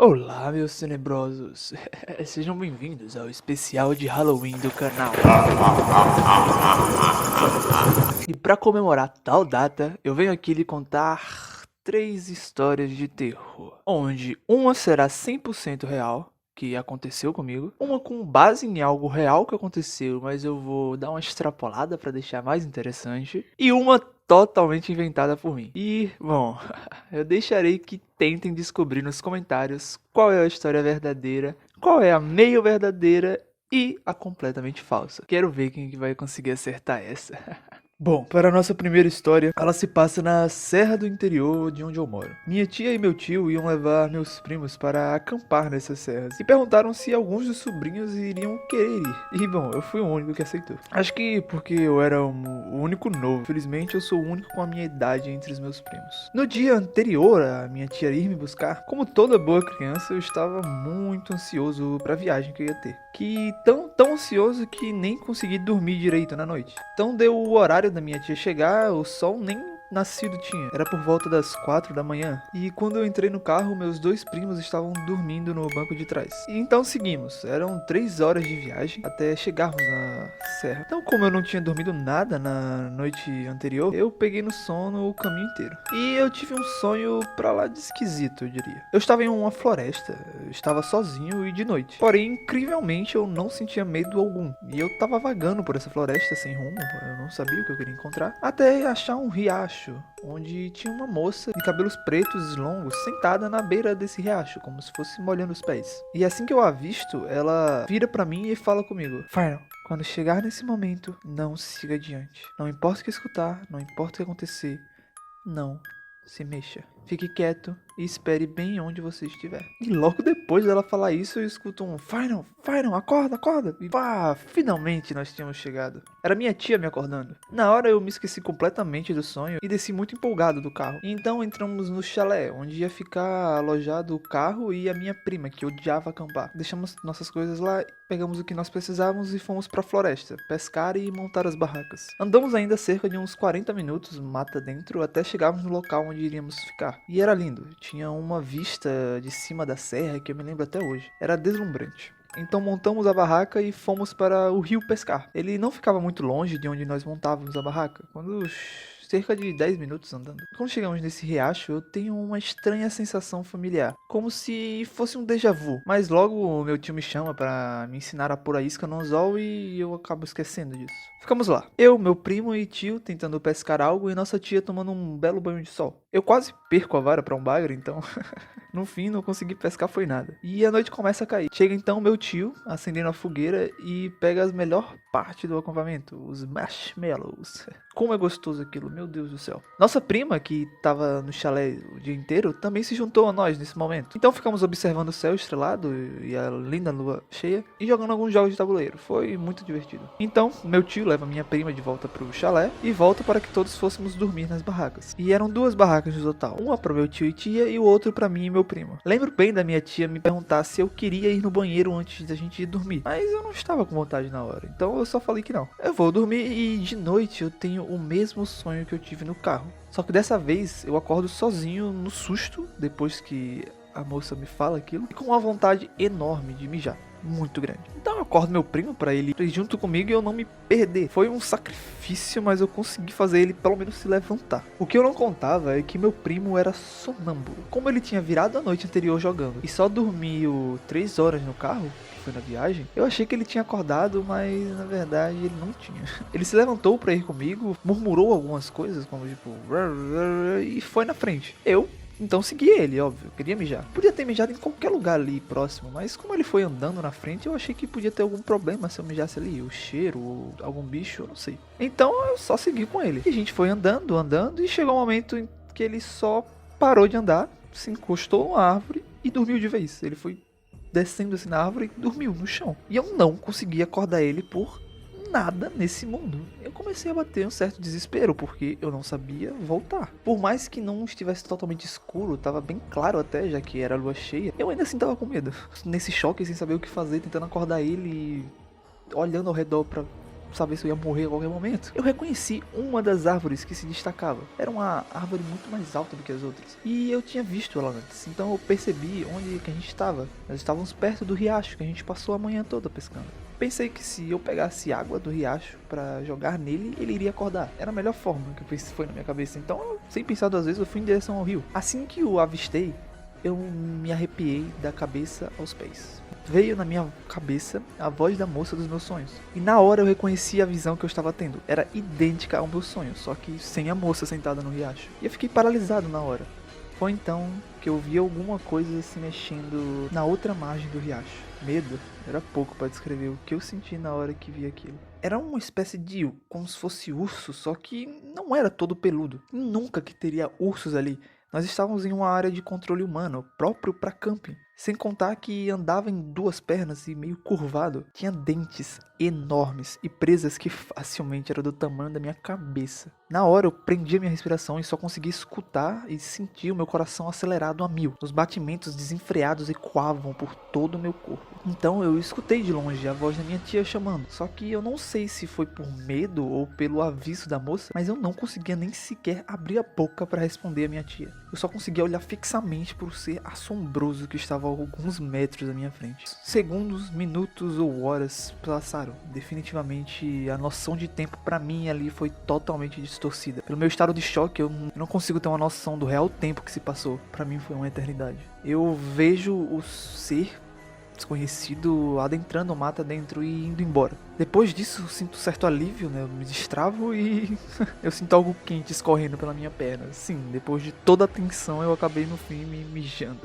Olá, meus tenebrosos. Sejam bem-vindos ao especial de Halloween do canal. E para comemorar tal data, eu venho aqui lhe contar 3 histórias de terror, onde uma será 100% real, que aconteceu comigo, uma com base em algo real que aconteceu, mas eu vou dar uma extrapolada para deixar mais interessante, e uma totalmente inventada por mim. E, bom, eu deixarei que tentem descobrir nos comentários qual é a história verdadeira, qual é a meio verdadeira e a completamente falsa. Quero ver quem que vai conseguir acertar essa. Bom, para a nossa primeira história, ela se passa na serra do interior de onde eu moro. Minha tia e meu tio iam levar meus primos para acampar nessas serras e perguntaram se alguns dos sobrinhos iriam querer ir. E bom, eu fui o único que aceitou. Acho que porque eu era o único novo. Felizmente eu sou o único com a minha idade entre os meus primos. No dia anterior a minha tia ir me buscar, como toda boa criança, eu estava muito ansioso para a viagem que eu ia ter. Que tão ansioso que nem consegui dormir direito na noite. Então deu o horário da minha tia chegar, o sol nem nascido tinha. Era por volta das 4 da manhã. E quando eu entrei no carro, meus dois primos estavam dormindo no banco de trás. E então seguimos. Eram 3 horas de viagem até chegarmos na serra. Então, como eu não tinha dormido nada na noite anterior, eu peguei no sono o caminho inteiro. E eu tive um sonho pra lá de esquisito, eu diria. Eu estava em uma floresta, eu estava sozinho e de noite. Porém, incrivelmente, eu não sentia medo algum. E eu tava vagando por essa floresta sem rumo, eu não sabia o que eu queria encontrar, até achar um riacho onde tinha uma moça de cabelos pretos e longos sentada na beira desse riacho, como se fosse molhando os pés. E assim que eu a avisto, ela vira pra mim e fala comigo: Final, quando chegar nesse momento, não siga adiante. Não importa o que escutar, não importa o que acontecer, não se mexa. Fique quieto e espere bem onde você estiver. E logo depois dela falar isso, eu escuto um Final, acorda, acorda. E pá, finalmente nós tínhamos chegado. Era minha tia me acordando. Na hora eu me esqueci completamente do sonho e desci muito empolgado do carro. E então entramos no chalé, onde ia ficar alojado o carro e a minha prima, que odiava acampar. Deixamos nossas coisas lá, pegamos o que nós precisávamos e fomos pra floresta, pescar e montar as barracas. Andamos ainda cerca de uns 40 minutos, mata dentro, até chegarmos no local onde iríamos ficar. E era lindo, tinha uma vista de cima da serra que eu me lembro até hoje. Era deslumbrante. Então montamos a barraca e fomos para o rio pescar. Ele não ficava muito longe de onde nós montávamos a barraca, quando cerca de 10 minutos andando. Quando chegamos nesse riacho, eu tenho uma estranha sensação familiar, como se fosse um déjà vu. Mas logo meu tio me chama para me ensinar a pôr a isca no anzol e eu acabo esquecendo disso. Ficamos lá, eu, meu primo e tio tentando pescar algo e nossa tia tomando um belo banho de sol. Eu quase perco a vara para um bagre, então no fim não consegui pescar foi nada. E a noite começa a cair. Chega então meu tio acendendo a fogueira e pega as melhor parte do acampamento, os marshmallows. Como é gostoso aquilo, meu Deus do céu. Nossa prima, que tava no chalé o dia inteiro, também se juntou a nós nesse momento. Então ficamos observando o céu estrelado e a linda lua cheia e jogando alguns jogos de tabuleiro. Foi muito divertido. Então, meu tio leva minha prima de volta pro chalé e volta para que todos fôssemos dormir nas barracas. E eram 2 barracas no total, uma para meu tio e tia e o outro para mim e meu primo. Lembro bem da minha tia me perguntar se eu queria ir no banheiro antes da gente ir dormir, mas eu não estava com vontade na hora, então eu só falei que não. Eu vou dormir e de noite eu tenho o mesmo sonho que eu tive no carro. Só que dessa vez eu acordo sozinho no susto, depois que a moça me fala aquilo, e com uma vontade enorme de mijar. Muito grande. Então eu acordo meu primo pra ele ir junto comigo e eu não me perder. Foi um sacrifício, mas eu consegui fazer ele pelo menos se levantar. O que eu não contava é que meu primo era sonâmbulo. Como ele tinha virado a noite anterior jogando e só dormiu 3 horas no carro, que foi na viagem, eu achei que ele tinha acordado, mas na verdade ele não tinha. Ele se levantou pra ir comigo, murmurou algumas coisas, como tipo, e foi na frente. Eu então segui ele, óbvio, eu queria mijar. Podia ter mijado em qualquer lugar ali próximo, mas como ele foi andando na frente, eu achei que podia ter algum problema se eu mijasse ali, o cheiro, ou algum bicho, eu não sei. Então eu só segui com ele. E a gente foi andando, andando, e chegou um momento em que ele só parou de andar, se encostou numa árvore e dormiu de vez. Ele foi descendo assim na árvore e dormiu no chão. E eu não consegui acordar ele por nada nesse mundo. Eu comecei a bater um certo desespero, porque eu não sabia voltar. Por mais que não estivesse totalmente escuro, tava bem claro até, já que era lua cheia, eu ainda assim tava com medo. Nesse choque, sem saber o que fazer, tentando acordar ele e olhando ao redor pra saber se eu ia morrer a qualquer momento. Eu reconheci uma das árvores que se destacava. Era uma árvore muito mais alta do que as outras. E eu tinha visto ela antes, então eu percebi onde que a gente estava. Nós estávamos perto do riacho, que a gente passou a manhã toda pescando. Pensei que se eu pegasse água do riacho pra jogar nele, ele iria acordar. Era a melhor forma que foi na minha cabeça. Então, sem pensar duas vezes, eu fui em direção ao rio. Assim que o avistei, eu me arrepiei da cabeça aos pés. Veio na minha cabeça a voz da moça dos meus sonhos. E na hora eu reconheci a visão que eu estava tendo. Era idêntica ao meu sonho, só que sem a moça sentada no riacho. E eu fiquei paralisado na hora. Foi então que eu vi alguma coisa se mexendo na outra margem do riacho. Medo era pouco para descrever o que eu senti na hora que vi aquilo. Era uma espécie de, como se fosse urso, só que não era todo peludo. Nunca que teria ursos ali. Nós estávamos em uma área de controle humano, próprio para camping. Sem contar que andava em duas pernas e meio curvado. Tinha dentes enormes e presas que facilmente eram do tamanho da minha cabeça. Na hora eu prendi a minha respiração e só consegui escutar e sentir o meu coração acelerado a 1000. Os batimentos desenfreados ecoavam por todo o meu corpo. Então eu escutei de longe a voz da minha tia chamando. Só que eu não sei se foi por medo ou pelo aviso da moça, mas eu não conseguia nem sequer abrir a boca para responder a minha tia. Eu só conseguia olhar fixamente para o ser assombroso que estava a alguns metros à minha frente. Segundos, minutos ou horas passaram. Definitivamente a noção de tempo para mim ali foi totalmente distorcida. Pelo meu estado de choque, eu não consigo ter uma noção do real tempo que se passou. Para mim foi uma eternidade. Eu vejo o ser desconhecido adentrando o mato dentro e indo embora. Depois disso eu sinto certo alívio, né? Eu me destravo e eu sinto algo quente escorrendo pela minha perna. Sim, depois de toda a tensão eu acabei no fim me mijando.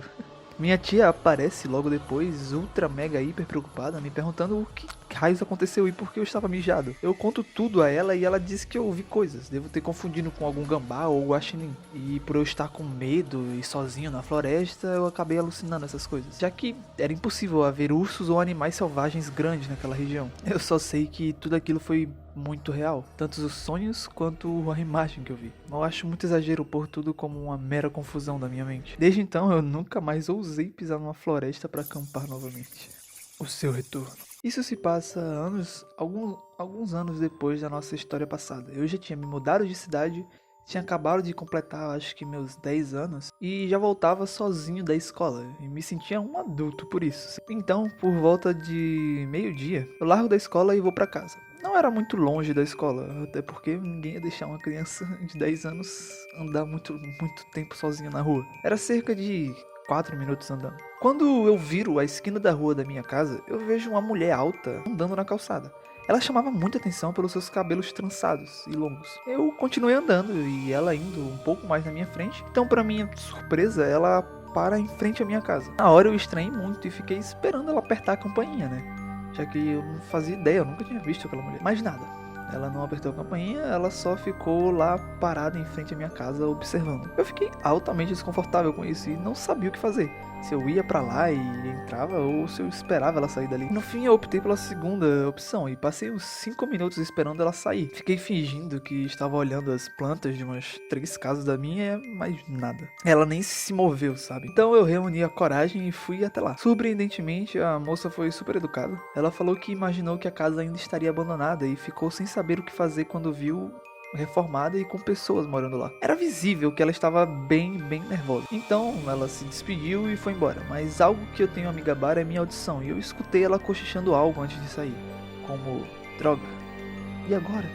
Minha tia aparece logo depois, ultra mega hiper preocupada, me perguntando o que raios aconteceu e por que eu estava mijado. Eu conto tudo a ela e ela diz que eu ouvi coisas, devo ter confundido com algum gambá ou guaxinim. E por eu estar com medo e sozinho na floresta, eu acabei alucinando essas coisas. Já que era impossível haver ursos ou animais selvagens grandes naquela região. Eu só sei que tudo aquilo foi muito real, tanto os sonhos quanto a imagem que eu vi. Eu acho muito exagero pôr tudo como uma mera confusão da minha mente. Desde então eu nunca mais ousei pisar numa floresta para acampar novamente. O seu retorno. Isso se passa alguns anos depois da nossa história passada. Eu já tinha me mudado de cidade, tinha acabado de completar acho que meus 10 anos e já voltava sozinho da escola e me sentia um adulto por isso. Então, por volta de meio-dia, eu largo da escola e vou para casa. Não era muito longe da escola, até porque ninguém ia deixar uma criança de 10 anos andar muito tempo sozinha na rua. Era cerca de 4 minutos andando. Quando eu viro a esquina da rua da minha casa, eu vejo uma mulher alta andando na calçada. Ela chamava muita atenção pelos seus cabelos trançados e longos. Eu continuei andando e ela indo um pouco mais na minha frente. Então, para minha surpresa, ela para em frente à minha casa. Na hora eu estranhei muito e fiquei esperando ela apertar a campainha, né? Já que eu não fazia ideia, eu nunca tinha visto aquela mulher. Mas nada, ela não apertou a campainha, ela só ficou lá parada em frente à minha casa observando. Eu fiquei altamente desconfortável com isso e não sabia o que fazer. Se eu ia pra lá e entrava ou se eu esperava ela sair dali. No fim eu optei pela segunda opção e passei uns 5 minutos esperando ela sair. Fiquei fingindo que estava olhando as plantas de umas 3 casas da minha, mas nada. Ela nem se moveu, sabe? Então eu reuni a coragem e fui até lá. Surpreendentemente a moça foi super educada. Ela falou que imaginou que a casa ainda estaria abandonada e ficou sem saber o que fazer quando viu reformada e com pessoas morando lá. Era visível que ela estava bem nervosa. Então ela se despediu e foi embora. Mas algo que eu tenho a me gabar é minha audição. E eu escutei ela cochichando algo antes de sair. Como, droga. E agora?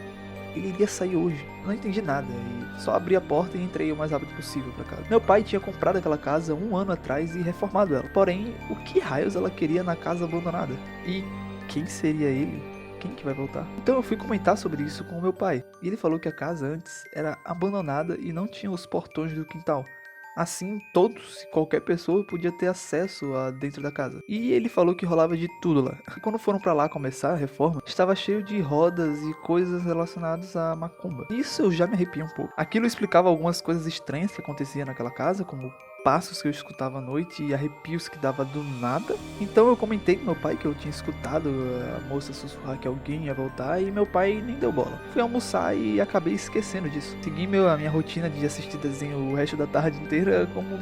Ele iria sair hoje. Eu não entendi nada e só abri a porta e entrei o mais rápido possível pra casa. Meu pai tinha comprado aquela casa 1 ano atrás e reformado ela. Porém, o que raios ela queria na casa abandonada? E quem seria ele? Quem que vai voltar? Então eu fui comentar sobre isso com o meu pai. E ele falou que a casa antes era abandonada e não tinha os portões do quintal. Assim, todos e qualquer pessoa podia ter acesso a dentro da casa. E ele falou que rolava de tudo lá. E quando foram pra lá começar a reforma, estava cheio de rodas e coisas relacionadas à macumba. Isso eu já me arrepio um pouco. Aquilo explicava algumas coisas estranhas que aconteciam naquela casa, como passos que eu escutava à noite e arrepios que dava do nada. Então eu comentei com meu pai que eu tinha escutado a moça sussurrar que alguém ia voltar e meu pai nem deu bola. Fui almoçar e acabei esquecendo disso. Segui a minha rotina de assistir desenho o resto da tarde inteira como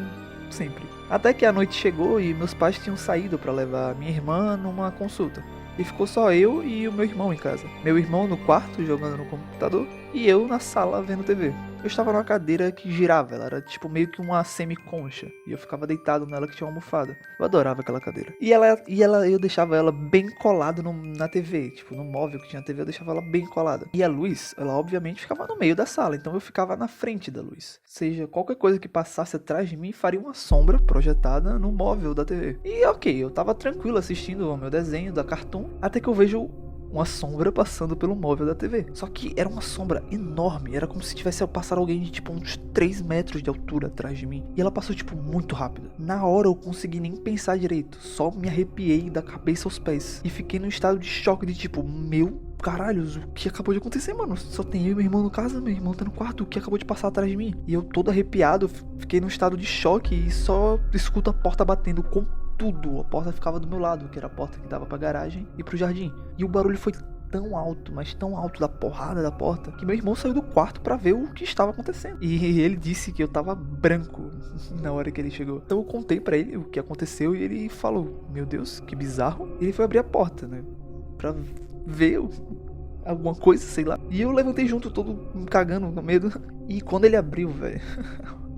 sempre. Até que a noite chegou e meus pais tinham saído para levar minha irmã numa consulta. E ficou só eu e o meu irmão em casa. Meu irmão no quarto jogando no computador e eu na sala vendo TV. Eu estava numa cadeira que girava, ela era tipo meio que uma semi-concha. E eu ficava deitado nela que tinha uma almofada. Eu adorava aquela cadeira. Eu deixava ela bem colada na TV. Tipo, no móvel que tinha TV, eu deixava ela bem colada. E a luz, ela obviamente ficava no meio da sala. Então eu ficava na frente da luz. Ou seja, qualquer coisa que passasse atrás de mim faria uma sombra projetada no móvel da TV. E ok, eu tava tranquilo assistindo o meu desenho da Cartoon. Até que eu vejo uma sombra passando pelo móvel da TV. Só que era uma sombra enorme. Era como se tivesse passado alguém de tipo uns 3 metros de altura atrás de mim. E ela passou tipo muito rápido. Na hora eu consegui nem pensar direito. Só me arrepiei da cabeça aos pés. E fiquei num estado de choque de tipo, meu caralho, o que acabou de acontecer, mano? Só tem eu e meu irmão no casa, meu irmão tá no quarto. O que acabou de passar atrás de mim? E eu todo arrepiado, fiquei num estado de choque e só escuto a porta batendo com tudo. A porta ficava do meu lado, que era a porta que dava pra garagem e pro jardim. E o barulho foi tão alto, mas tão alto da porrada da porta, que meu irmão saiu do quarto pra ver o que estava acontecendo. E ele disse que eu tava branco na hora que ele chegou. Então eu contei pra ele o que aconteceu e ele falou, meu Deus, que bizarro. E ele foi abrir a porta, né, pra ver alguma coisa, sei lá. E eu levantei junto, todo me cagando, com medo. E quando ele abriu, velho,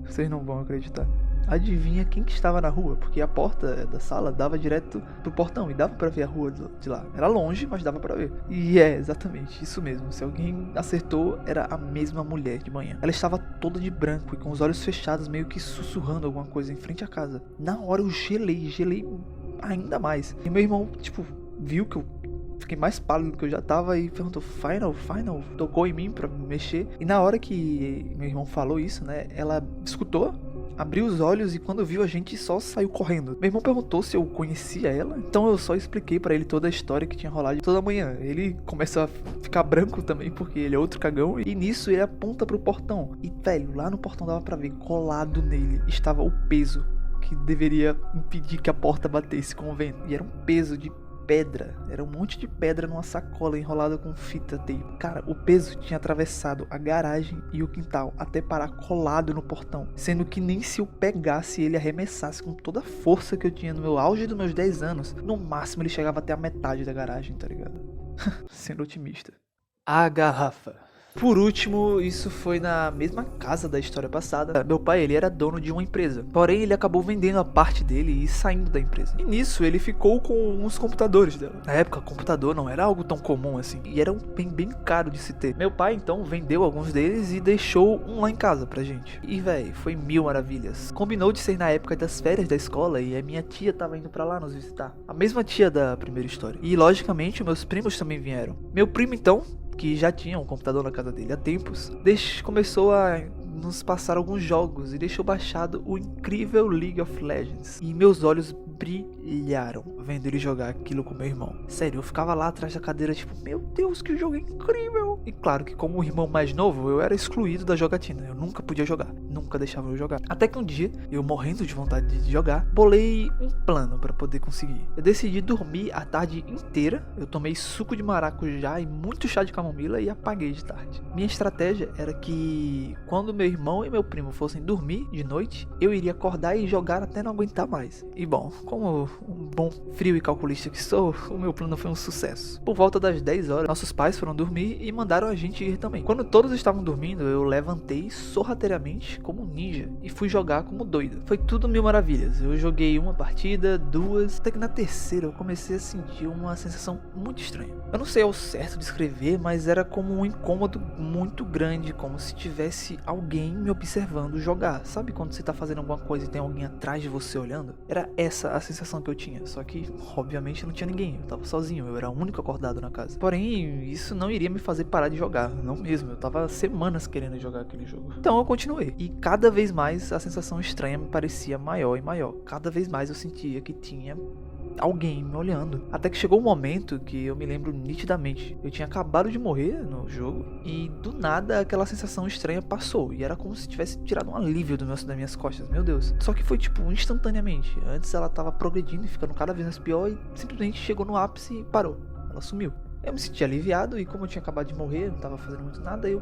vocês não vão acreditar. Adivinha quem que estava na rua? Porque a porta da sala dava direto pro portão e dava pra ver a rua de lá. Era longe, mas dava pra ver. E é exatamente isso mesmo. Se alguém acertou, era a mesma mulher de manhã. Ela estava toda de branco e com os olhos fechados, meio que sussurrando alguma coisa em frente à casa. Na hora eu gelei ainda mais. E meu irmão, tipo, viu que eu fiquei mais pálido do que eu já tava e perguntou, Final? Tocou em mim pra me mexer. E na hora que meu irmão falou isso, né, ela escutou, abriu os olhos e quando viu a gente só saiu correndo. Meu irmão perguntou se eu conhecia ela, então eu só expliquei pra ele toda a história que tinha rolado toda manhã. Ele começa a ficar branco também porque ele é outro cagão e nisso ele aponta pro portão. E velho, lá no portão dava pra ver, colado nele estava o peso que deveria impedir que a porta batesse com o vento. E era um peso de pedra, era um monte de pedra numa sacola enrolada com fita tape. Cara, o peso tinha atravessado a garagem e o quintal até parar colado no portão, sendo que nem se eu pegasse ele arremessasse com toda a força que eu tinha no meu auge dos meus 10 anos, no máximo ele chegava até a metade da garagem, tá ligado? Sendo otimista. A garrafa. Por último, isso foi na mesma casa da história passada. Meu pai, ele era dono de uma empresa. Porém, ele acabou vendendo a parte dele e saindo da empresa. E nisso, ele ficou com uns computadores dela. Na época, computador não era algo tão comum assim. E era um bem caro de se ter. Meu pai, então, vendeu alguns deles e deixou um lá em casa pra gente. E, véi, foi mil maravilhas. Combinou de ser na época das férias da escola e a minha tia tava indo pra lá nos visitar. A mesma tia da primeira história. E, logicamente, meus primos também vieram. Meu primo, então, que já tinha um computador na casa dele há tempos, começou a nos passar alguns jogos e deixou baixado o incrível League of Legends. E meus olhos brilharam vendo ele jogar aquilo com meu irmão. Sério, eu ficava lá atrás da cadeira tipo, meu Deus, que jogo incrível! E claro que como o irmão mais novo, eu era excluído da jogatina. Eu nunca podia jogar, nunca deixava eu jogar. Até que um dia, eu morrendo de vontade de jogar, bolei um plano para poder conseguir. Eu decidi dormir a tarde inteira. Eu tomei suco de maracujá e muito chá de camomila e apaguei de tarde. Minha estratégia era que quando meu irmão e meu primo fossem dormir de noite, eu iria acordar e jogar até não aguentar mais. E bom, como um bom frio e calculista que sou, o meu plano foi um sucesso. Por volta das 10 horas, nossos pais foram dormir e mandaram a gente ir também. Quando todos estavam dormindo, eu levantei sorrateiramente como um ninja e fui jogar como doido. Foi tudo mil maravilhas. Eu joguei uma partida, duas, até que na terceira eu comecei a sentir uma sensação muito estranha. Eu não sei ao certo descrever, mas era como um incômodo muito grande, como se tivesse alguém me observando jogar. Sabe quando você tá fazendo alguma coisa e tem alguém atrás de você olhando? Era essa a sensação que eu tinha, só que obviamente não tinha ninguém, eu tava sozinho, eu era o único acordado na casa. Porém, isso não iria me fazer parar de jogar, não mesmo, eu tava semanas querendo jogar aquele jogo. Então eu continuei, e cada vez mais a sensação estranha me parecia maior e maior, cada vez mais eu sentia que tinha alguém me olhando. Até que chegou um momento que eu me lembro nitidamente. Eu tinha acabado de morrer no jogo e do nada aquela sensação estranha passou. E era como se tivesse tirado um alívio das minhas costas. Meu Deus. Só que foi tipo instantaneamente. Antes ela tava progredindo e ficando cada vez mais pior e simplesmente chegou no ápice e parou. Ela sumiu. Eu me senti aliviado e como eu tinha acabado de morrer, não tava fazendo muito nada, eu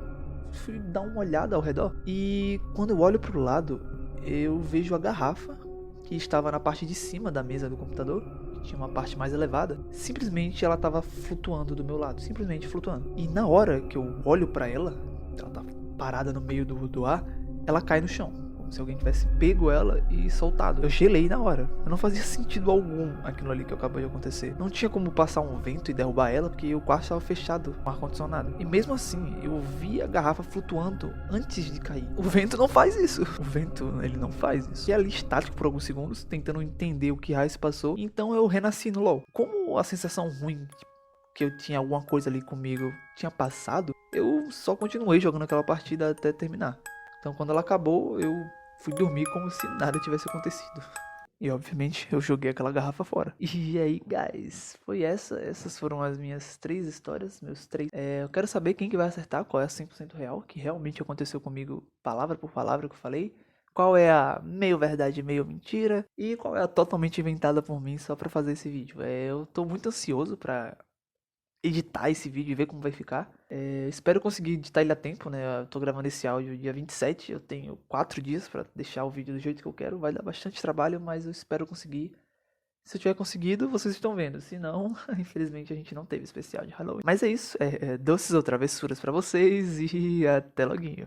fui dar uma olhada ao redor. E quando eu olho pro lado, eu vejo a garrafa que estava na parte de cima da mesa do computador, tinha uma parte mais elevada, simplesmente ela tava flutuando do meu lado, simplesmente flutuando. E na hora que eu olho pra ela tá parada no meio do ar, ela cai no chão, como se alguém tivesse pego ela e soltado. Eu gelei na hora. Não fazia sentido algum aquilo ali que acabou de acontecer. Não tinha como passar um vento e derrubar ela, porque o quarto estava fechado com ar-condicionado. E mesmo assim, eu vi a garrafa flutuando antes de cair. O vento não faz isso. O vento, ele não faz isso. E ali estático por alguns segundos, tentando entender o que raio se passou. Então eu renasci no LoL. Como a sensação ruim que eu tinha alguma coisa ali comigo tinha passado, eu só continuei jogando aquela partida até terminar. Então quando ela acabou, eu fui dormir como se nada tivesse acontecido. E obviamente eu joguei aquela garrafa fora. E aí, guys, foi essas foram as minhas 3 histórias, meus 3. Eu quero saber quem que vai acertar qual é a 100% real, que realmente aconteceu comigo, palavra por palavra que eu falei. Qual é a meio verdade, meio mentira. E qual é a totalmente inventada por mim só pra fazer esse vídeo. Eu tô muito ansioso pra editar esse vídeo e ver como vai ficar. Espero conseguir editar ele a tempo, né? Eu tô gravando esse áudio dia 27, eu tenho 4 dias pra deixar o vídeo do jeito que eu quero. Vai dar bastante trabalho, mas eu espero conseguir. Se eu tiver conseguido, vocês estão vendo. Se não, infelizmente a gente não teve especial de Halloween. Mas é isso, doces ou travessuras pra vocês e até loguinho.